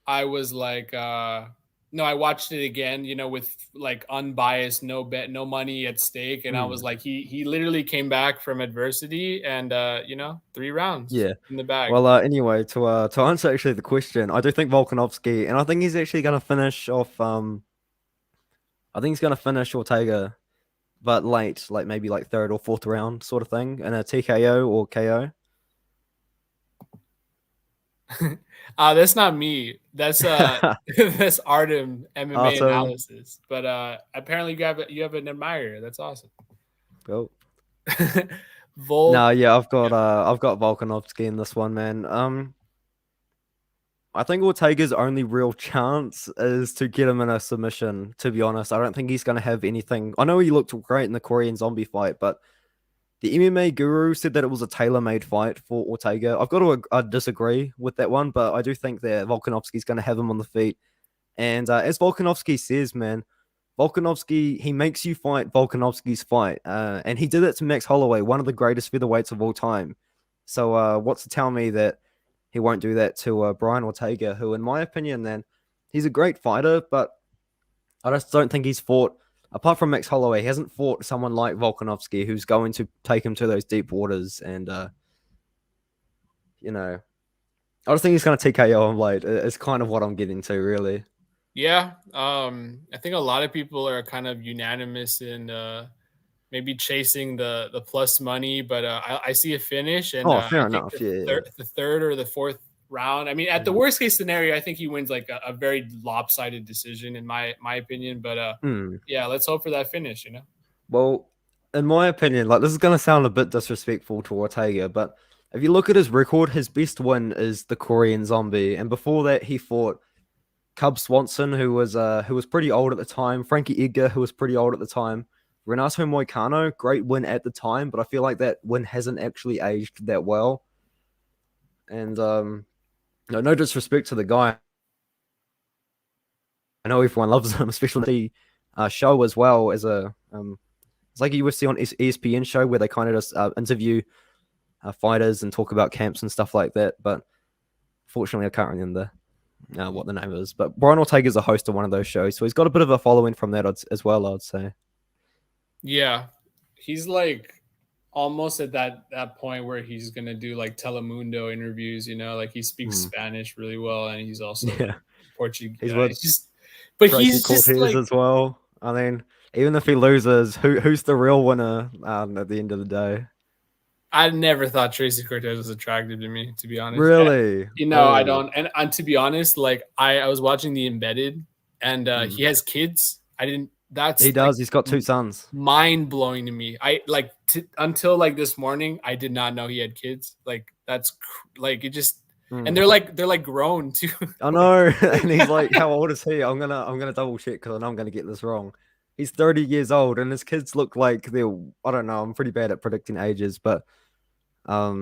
I was like, no, I watched it again, you know, with like unbiased, no bet, no money at stake. And I was like, he literally came back from adversity and, you know, 3 rounds in the bag. Well, anyway, to answer actually the question, I do think Volkanovski, and I think he's actually going to finish off, I think he's going to finish Ortega, but late, like maybe like 3rd or 4th round sort of thing, in a TKO or KO. That's not me. That's that's Artem MMA analysis. But apparently you have an admirer. That's awesome. Cool. No, yeah, I've got Volkanovski in this one, man. I think Ortega's only real chance is to get him in a submission, to be honest. I don't think he's going to have anything. I know he looked great in the Korean zombie fight, but the MMA guru said that it was a tailor-made fight for Ortega. I've got to disagree with that one, but I do think that Volkanovski's going to have him on the feet. And as Volkanovski says, man, Volkanovski, he makes you fight Volkanovski's fight. And he did it to Max Holloway, one of the greatest featherweights of all time. So what's to tell me that he won't do that to Brian Ortega, who, in my opinion, then, he's a great fighter, but I just don't think he's fought, apart from Max Holloway, he hasn't fought someone like Volkanovski who's going to take him to those deep waters. And, you know, I just think he's going to TKO him late. It's kind of what I'm getting to, really. Yeah. I think a lot of people are kind of unanimous in maybe chasing the plus money, but I see a finish. And fair enough. The 3rd or the 4th round. I mean, at the worst case scenario, I think he wins like a very lopsided decision, in my opinion. But yeah, let's hope for that finish, you know? Well, in my opinion, like, this is going to sound a bit disrespectful to Ortega, but if you look at his record, his best win is the Korean Zombie. And before that, he fought Cub Swanson, who was pretty old at the time, Frankie Edgar, who was pretty old at the time, Renato Moicano, great win at the time, but I feel like that win hasn't actually aged that well. And no disrespect to the guy. I know everyone loves him, especially the show as well as a it's like a UFC on ESPN show where they kind of just interview fighters and talk about camps and stuff like that. But fortunately, I can't remember what the name is. But Brian Ortega's a host of one of those shows, so he's got a bit of a following from that as well, I'd say. Yeah, he's like almost at that point where he's gonna do like Telemundo interviews. You know, like he speaks Spanish really well, and he's also Portuguese. He's just, but Tracy he's Cortez just like as well. I mean, even if he loses, who's the real winner at the end of the day? I never thought Tracy Cortez was attractive to me, to be honest. Really? And, you know, I don't. And to be honest, like I was watching The Embedded, and he has kids. I didn't. He does. Like, he's got 2 sons. Mind blowing to me. I like until like this morning, I did not know he had kids. Like that's like it just. And they're like grown too. I know. And he's like, how old is he? I'm gonna double check because I know I'm gonna get this wrong. He's 30 years old, and his kids look like they're. I don't know. I'm pretty bad at predicting ages, but at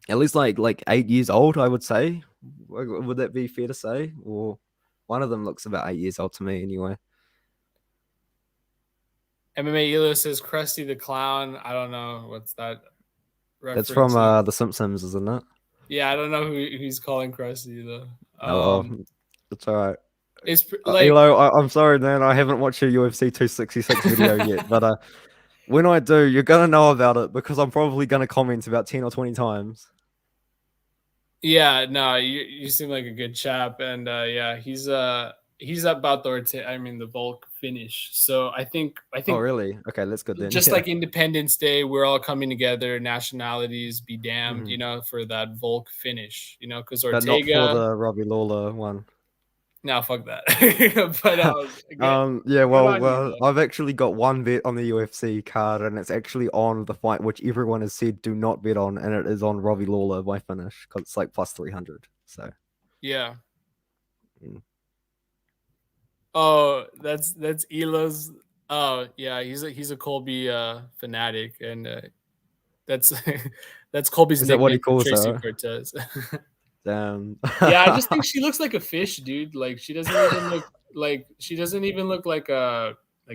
least like 8 years old, I would say. Would that be fair to say? Or one of them looks about 8 years old to me, anyway. MMA Elo says Krusty the Clown. I don't know what's that. That's from The Simpsons, isn't it? Yeah, I don't know who he's calling Krusty Oh, though. it's all right. It's like Elo, I'm sorry, man. I haven't watched your UFC 266 video yet, but when I do, you're gonna know about it because I'm probably gonna comment about 10 or 20 times. Yeah, no, you seem like a good chap, and yeah, he's about the Volk finish. So I think. Oh, really? Okay, that's good then. Just like Independence Day, we're all coming together. Nationalities be damned, you know, for that Volk finish, you know, because Ortega. But not for the Robbie Lawler one. No, fuck that. But again, yeah, well, I've actually got one bet on the UFC card, and it's actually on the fight which everyone has said do not bet on, and it is on Robbie Lawler by finish because it's like plus 300. So yeah. Oh, that's Elo's. Oh yeah, he's a Colby fanatic, and that's Colby's is that what he nickname, calls Tracy her? Cortez. Damn. Yeah, I just think she looks like a fish, dude. Like she doesn't even look like a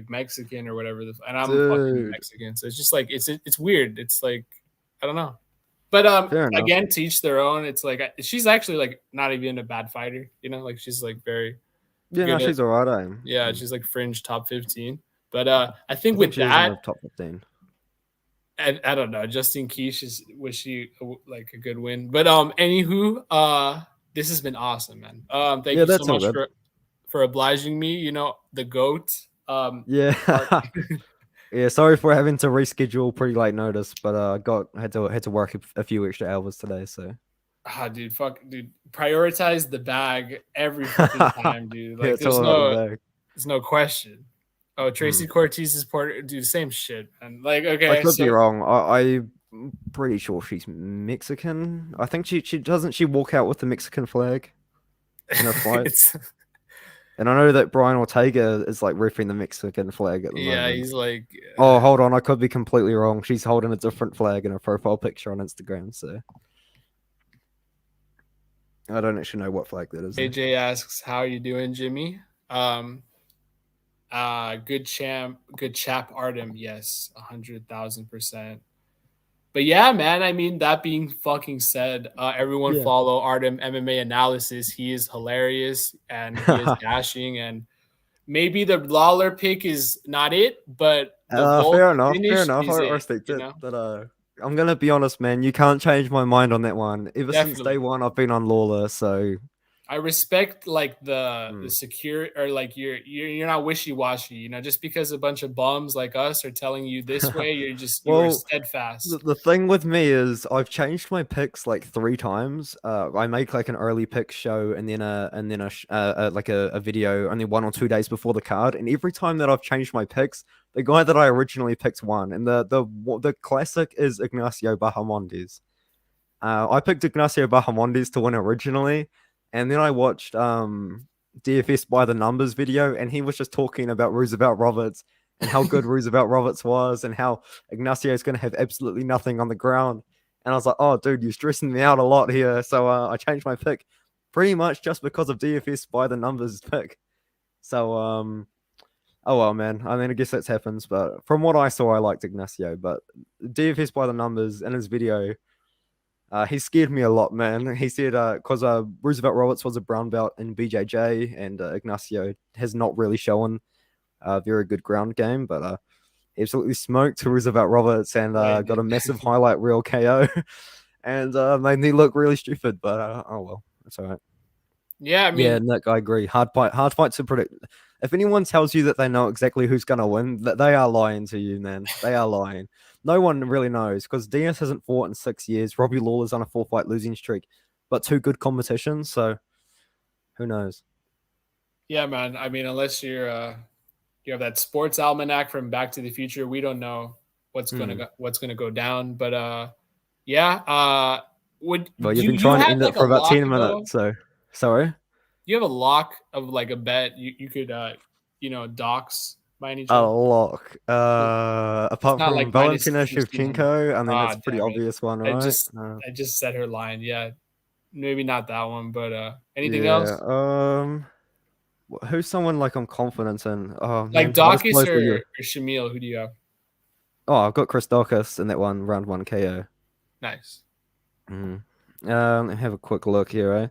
Mexican or whatever. And I'm fucking Mexican, so it's just like it's weird. It's like I don't know. But again, to each their own. It's like she's actually like not even a bad fighter, you know. Like she's like very. Yeah, no, she's alright. Yeah, she's like fringe top 15. But I think with that top 15. I don't know. Justine Quiche was she like a good win. But anywho, this has been awesome, man. Thank you so much for obliging me. You know, the GOAT. Yeah. Yeah, sorry for having to reschedule pretty late notice, but had to work a few extra hours today, so. Dude, prioritize the bag every fucking time, dude. Like, yeah, there's no question. Oh, Tracy Cortez is dude, same shit, man. Like, okay, I could be wrong. I'm pretty sure she's Mexican. I think she doesn't walk out with the Mexican flag in her fight. And I know that Brian Ortega is like riffing the Mexican flag at the moment. Yeah, he's like. Oh, hold on, I could be completely wrong. She's holding a different flag in her profile picture on Instagram, so. I don't actually know what flag that is. AJ asks, "How are you doing, Jimmy?" Good chap, Artem. Yes, 100,000%. But yeah, man. I mean, that being fucking said, everyone follow Artem MMA Analysis. He is hilarious and he is dashing. And maybe the Lawler pick is not it, but fair enough. I respect it. But I'm gonna be honest, man. You can't change my mind on that one. Since day one, I've been on Lawler, so I respect like the secure or like you're not wishy-washy, you know, just because a bunch of bums like us are telling you this way, you're steadfast. The thing with me is I've changed my picks like 3 times. I make like an early pick show and then a video only 1 or 2 days before the card, and every time that I've changed my picks, the guy that I originally picked won, and the classic is Ignacio Bahamondes. I picked Ignacio Bahamondes to win originally. And then I watched DFS by the numbers video, and he was just talking about Roosevelt Roberts and how good Roosevelt Roberts was and how Ignacio is going to have absolutely nothing on the ground. And I was like, oh, dude, you're stressing me out a lot here. So I changed my pick pretty much just because of DFS by the numbers pick. So, oh, well, man. I mean, I guess that happens. But from what I saw, I liked Ignacio. But DFS by the numbers in his video, He scared me a lot, man. He said because Roosevelt Roberts was a brown belt in BJJ, and Ignacio has not really shown a very good ground game, but absolutely smoked Roosevelt Roberts and got a massive highlight reel KO, and made me look really stupid. But oh well, that's all right. Yeah, I mean, Yeah, Nick, I agree. Hard fight to predict. If anyone tells you that they know exactly who's gonna win, that they are lying to you, man. They are lying. No one really knows because Diaz hasn't fought in 6 years. Robbie Lawler's on a 4-fight losing streak, but 2 good competitions. So who knows? yeah, man. I mean, unless you have that sports almanac from Back to the Future, we don't know what's gonna go down. But yeah. Would Well, you've you been trying to have end like it a for about lock 10 though? minutes. So sorry. You have a lock of like a bet you could dox by any A chance? lock. Apart not from like Valentina -1600. Shevchenko, I mean that's a pretty Damn it. obvious one, I right? just said her line. Yeah, maybe not that one, but anything Yeah. else? Who's someone like I'm confident in? Oh Like man, I just Dawkins closed the. or Shamil? Who do you have? Oh, I've got Chris Dawkins in that one round 1 KO. Nice. Let me have a quick look here, eh?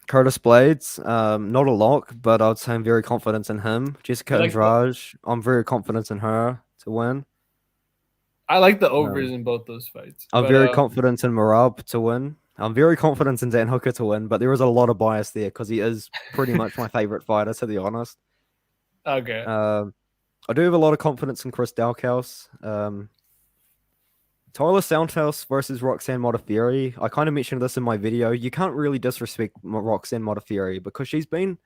Curtis Blades, not a lock, but I would say I'm very confident in him. Jessica I like the, Andrade, I'm very confident in her to win. I like the overs in both those fights. I'm But very confident in Marab to win. I'm very confident in Dan Hooker to win, but there is a lot of bias there because he is pretty much my favorite fighter, to be honest. okay. I do have a lot of confidence in Chris Dalkaus. Tyler Soundhouse versus Roxanne Modafferi. I kind of mentioned this in my video. You can't really disrespect Roxanne Modafferi because she's been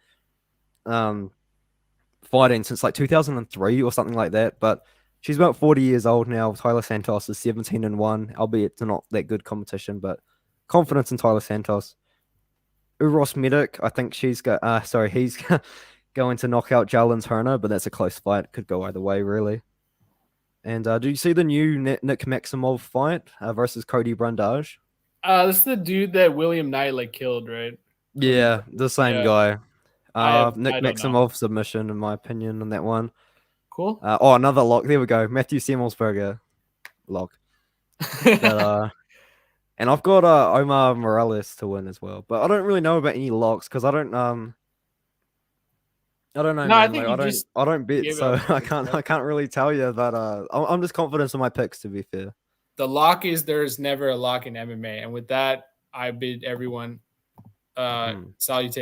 fighting since like 2003 or something like that. But she's about 40 years old now. Tyler Santos is 17-1, albeit it's not that good competition, but confidence in Tyler Santos. Uros Medic, I think he's going to knock out Jalen Turner, but that's a close fight. Could go either way, really. And do you see the new Nick Maximov fight versus Cody Brundage? This is the dude that William Knight killed, right? Yeah, the same guy. Nick I don't know. Maximov submission, in my opinion, on that one. Cool. Another lock. There we go. Matthew Semmelsberger lock. And I've got Omar Morales to win as well, but I don't really know about any locks because I don't know. No, man. I think I don't bet, so I can't really tell you. But I'm just confident in my picks. To be fair, the lock is there's never a lock in MMA, and with that, I bid everyone salutations.